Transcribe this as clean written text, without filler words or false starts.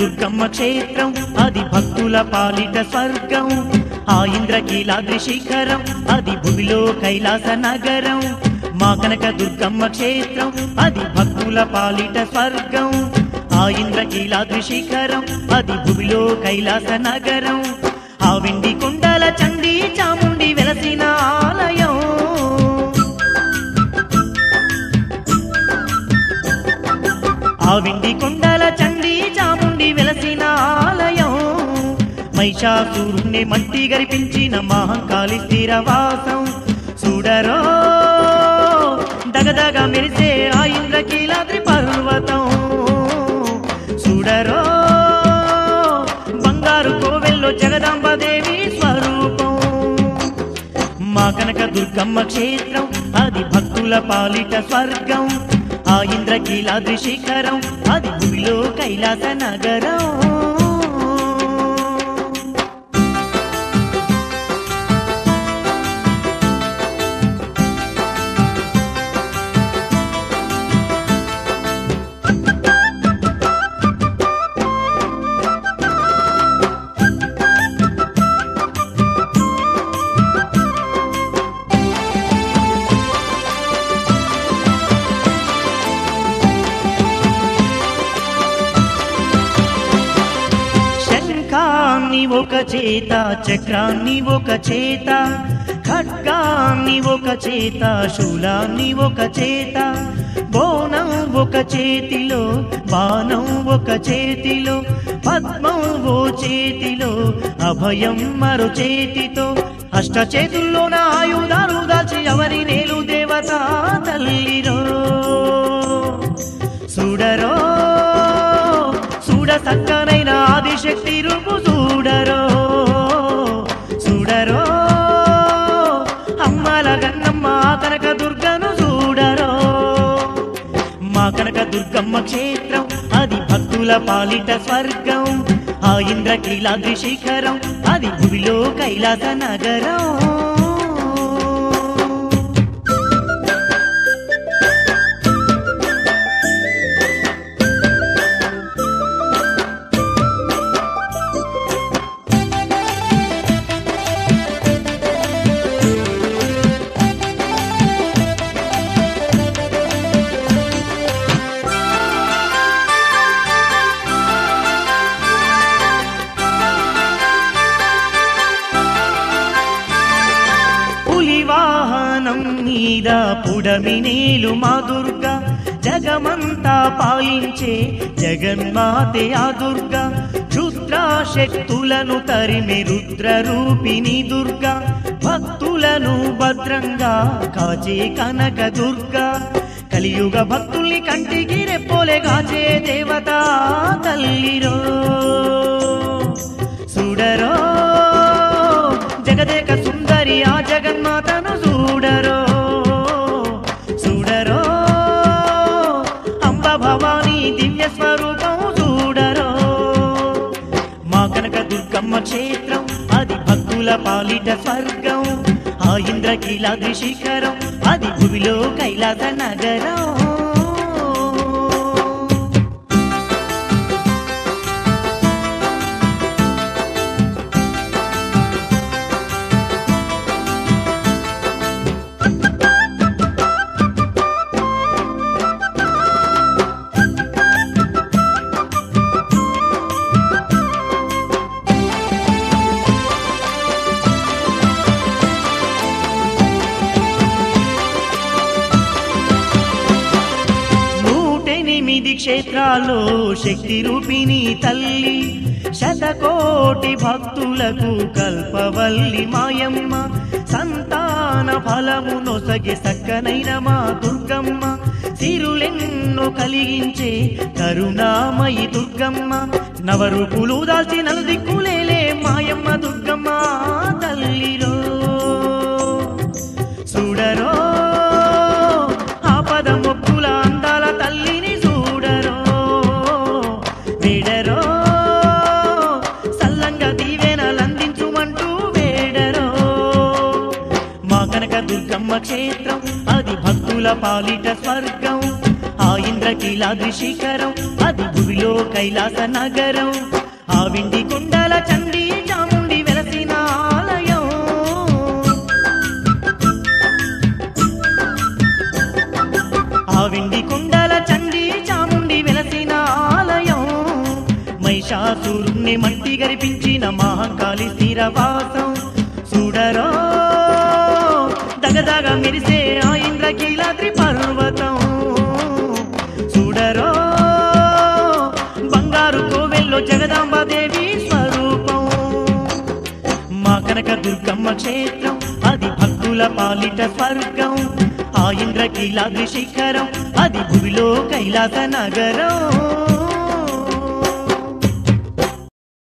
దుర్గమ్మ క్షేత్రం అది భక్తుల పాలిట స్వర్గం ఆ ఇంద్రకీలాద్రి శిఖరం అది భూమిలో కైలాస నగరం మా కనక దుర్గమ్మ క్షేత్రం అది భక్తుల పాలిట స్వర్గం ఆ ఇంద్రకీలాద్రి శిఖరం అది భూమిలో కైలాస నగరం ఆ వెండి కొండల చండీ చాముండి వెలసిన ఆలయం ఆ వెండి కొండల చండీ చాముండి వెలసిన ఆలయం మహిషాసురుణ్ణి మట్టి గరిపించిన మహంకాళి స్థిరవాసం చూడరో దగదగ మెరిసే ఆ ఇంద్రకీలాద్రి పర్వతం చూడరో బంగారు కోవెల్లో జగదాంబదేవి స్వరూపం మా కనక దుర్గమ్మ క్షేత్రం అది భక్తుల పాలిట స్వర్గం ఆ ఇంద్రకీలాద్రి శిఖరం అది భూమిలో కైలాస నగరం ఒక చేత చక్రాన్ని ఒక చేత ఖడ్గాన్ని ఒక చేత శూలాన్ని ఒక చేత బోనం ఒక చేతిలో బాణం ఒక చేతిలో పద్మం ఓ చేతిలో అభయం మరో చేతితో అష్ట చేతుల్లోన ఆయుధాలు దాచి ఎవరి నేలు దేవత తల్లిరో చూడరో చూడ సక్కనైన ఆదిశక్తి రూపు చూడరో చూడరో అమ్మల గన్నమ్మ కనక దుర్గను చూడరో మా కనక దుర్గమ్మ క్షేత్రం అది భక్తుల పాలిట స్వర్గం ఆ ఇంద్రకీలాద్రి శిఖరం అది భూమిలో కైలాస నగరం పుడమినేలు మా దుర్గా జగమంతా పాలించే జగన్మాతే ఆ దుర్గా క్షుద్రాశక్తులను తరిమి రుద్రరూపిణి దుర్గా భక్తులను భద్రంగా కాచే కనక దుర్గా కలియుగ భక్తుల్ని కంటికి రెప్పోలే కాచే దేవత తల్లిరో చూడరో జగదేక సుందరి ఆ జగన్మాతను చూడరో భవానీ దివ్య స్వరూపం చూడరో మా కనక దుర్గమ్మ క్షేత్రం అది భక్తుల పాలిట స్వర్గం ఆ ఇంద్రకీలాద్రి శిఖరం అది భూమిలో కైలాస నగరం క్షేత్రాల్లో శక్తి రూపిణి తల్లి శతకోటి భక్తులకు కల్పవల్లి మాయమ్మ సంతాన ఫలము నొసగి సక్కనైన మా దుర్గమ్మ సిరులెన్నో కలిగించే కరుణామయి దుర్గమ్మ నవరూపులు దాల్చి నలుదిక్కులేలే మాయమ్మ దుర్గమ్మ తల్లిరో చూడరో ఆపద మొక్కుల అందాల తల్లిని దుర్గమ్మ క్షేత్రం అది భక్తుల పాలిట స్వర్గం ఆ ఇంద్రకీలాద్రి శిఖరం అది భూమిలో కైలాస నగరం ఆ విండి కొండల చండీ చాముండి వెలసిన ఆలయం ఆ విండి కొండల చండీ చాముండి వెలసిన ఆలయం మహిషాసురుణ్ణి మట్టి గరిపించిన మహంకాళి స్థిరవాసం చూడరో దగదగ మెరిసే ఆ ఇంద్రకీలాద్రి పర్వతం చూడరో బంగారు కోవెల్లో జగదాంబాదేవి స్వరూపం మా కనక దుర్గమ్మ క్షేత్రం అది భక్తుల పాలిట స్వర్గం ఆ ఇంద్రకీలాద్రి శిఖరం అది భూమిలో కైలాస నగరం